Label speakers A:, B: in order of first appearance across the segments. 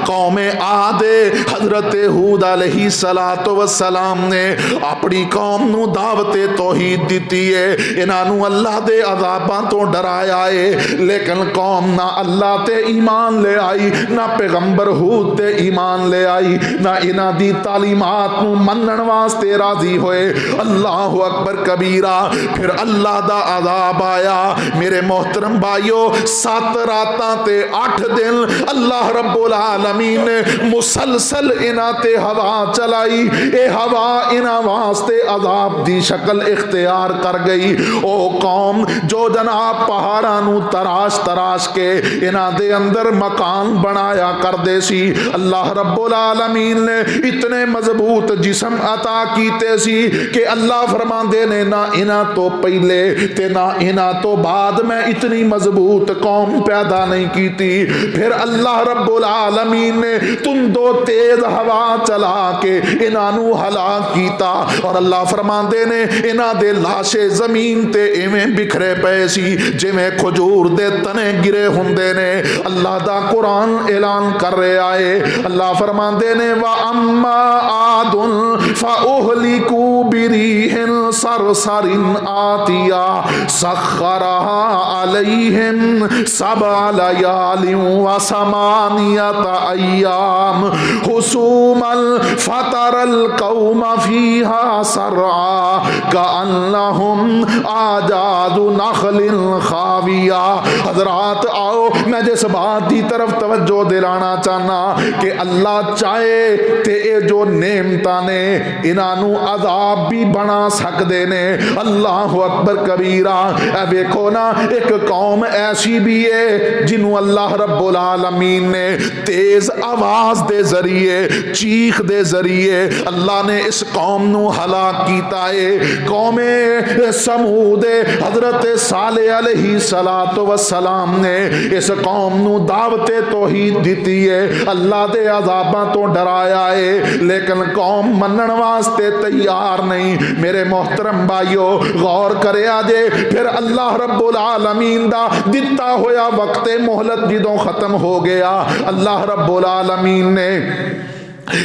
A: قوم عاد حضرت ہود علیہ السلام نے اپنی قوم نو دعوت توحید دیتی ہے، انہاں نو اللہ دے عذاباں تو ڈرایا ہے، لیکن قوم نہ اللہ تے ایمان لے آئی، نہ پیغمبر ہود تے ایمان لے آئی، نہ انہاں دی تعلیمات نو منن واسطے راضی ہوئے۔ اللہ اکبر کبیرہ۔ پھر اللہ دا عذاب آیا۔ میرے محترم بھائیو، 7 راتاں تے 8 دن اللہ رب العالمین نے مسلسل انہاں تے ہوا چلائی، اے ہوا انہاں واسطے عذاب دی شکل اختیار کر گئی۔ او قوم جو جناب پہاڑاں نو تراش تراش کے انہاں دے اندر مکان بنایا کر دے سی، اللہ رب العالمین نے اتنے مضبوط جسم عطا کیتے سی کہ اللہ فرماندے نے نہ انہاں تو پہلے تے نہ انہاں تو بعد میں اتنی مضبوط قوم پیدا نہیں کیتی۔ پھر اللہ رب العالمین نے تندو تیز ہوا چلا کے انہاں نو ہلاک کیتا، اور اللہ فرماندے نے انہاں دے لاشے زمین تے ایویں بکھرے پئے سی جویں کھجور دے تنے گرے ہوندے نے۔ اللہ دا قرآن اعلان کر رہے آئے، اللہ فرماندے نے وَأَمَّا عَادٌ فَأُهْلِكُوا بِرِيحٍ صَرْصَرٍ عَاتِيَةٍ سَخَّرَهَا عَلَيْهِمْ 7 لَيَالٍ و8 أَيَّامٍ حُسُومًا فَتَرَى الْقَوْمَ فِيهَا سَرْعَىٰ كَأَنَّهُمْ أَعْجَازُ نَخْلٍ خَاوِيَةٍ۔ حضرات آؤ، میں جس بات دی طرف توجہ دلانا چاہنا کہ اللہ چاہے تے اے جو نعمتاں نے انہاں نو عذاب بھی بنا سکدے نے۔ اللہ اکبر کبیرہ۔ اے ویکھو نا، ایک قوم ایسی بھی ہے جنہوں اللہ رب العالمین نے تیز آواز دے ذریعے، چیخ دے ذریعے اللہ نے اس قوم نو ہلاک کیتا ہے۔ قوم سمود حضرت صالح علیہ السلام نے اس قوم نو دعوت توحید دیتی ہے، اللہ دے عذاباں تو ڈرایا ہے، لیکن قوم منن واسطے تیار نہیں۔ میرے محترم بھائیو، غور کریا جے، پھر اللہ رب العالمین دا دتا ہویا وقت مہلت جدوں ختم ہو گیا، اللہ رب العالمین نے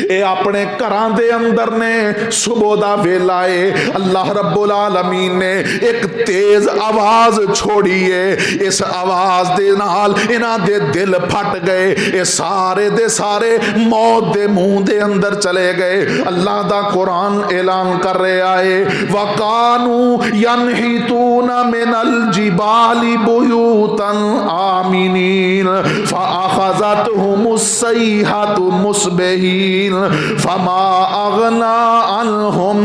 A: اے اپنے گھراں دے اندر نے صبح دا ویلا ہے، اللہ رب العالمین نے ایک تیز آواز چھوڑی ہے، اس آواز دے نال انہاں دے دل پھٹ گئے، اے سارے دے سارے موت دے منہ دے اندر چلے گئے۔ اللہ دا قرآن اعلان کر رہے آئے وَقَانُوا يَنْحِتُونَ مِنَ الْجِبَالِ بُيُوتًا آمِنِينَ فَأَخَذَتْهُمُ الصَّيْحَةُ مُصْبِحِينَ فما اغنا عنهم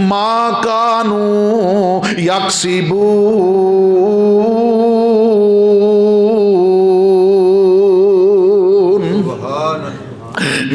A: ما كانوا يكسبون۔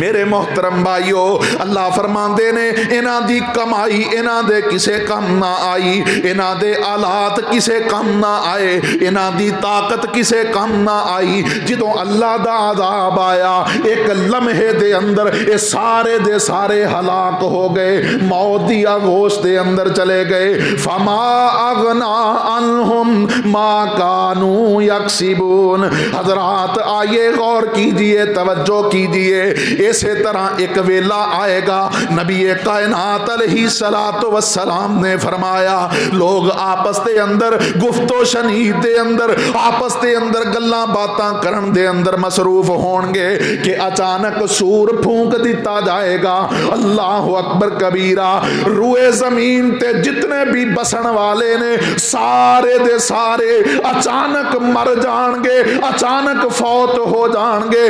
A: میرے محترم بھائیو، اللہ فرماندے نے انہاں دی کمائی انہاں دے کسے کم نہ آئی، انہاں دے آلات کسے کم نہ آئے، انہاں دی طاقت کسے کم نہ آئی۔ جدوں اللہ دا عذاب آیا، ایک لمحے دے اندر یہ سارے دے سارے ہلاک ہو گئے، موت دی آغوش دے اندر چلے گئے۔ فما اغنا عنہم ما کانوا یکسبون۔ حضرات آئیے غور کیجئے، توجہ کیجئے، اسی طرح ایک ویلا آئے گا، نبی کائنات علیہ السلام نے فرمایا لوگ آپس دے اندر گفت و شنید دے اندر، آپس دے اندر گلاں باتاں کرن دے اندر مصروف ہون گے کہ اچانک سور پھونک دیتا جائے گا۔ اللہ اکبر کبیرہ۔ روئے زمین تے جتنے بھی بسن والے نے سارے دے سارے اچانک مر جان گے، اچانک فوت ہو جان گے۔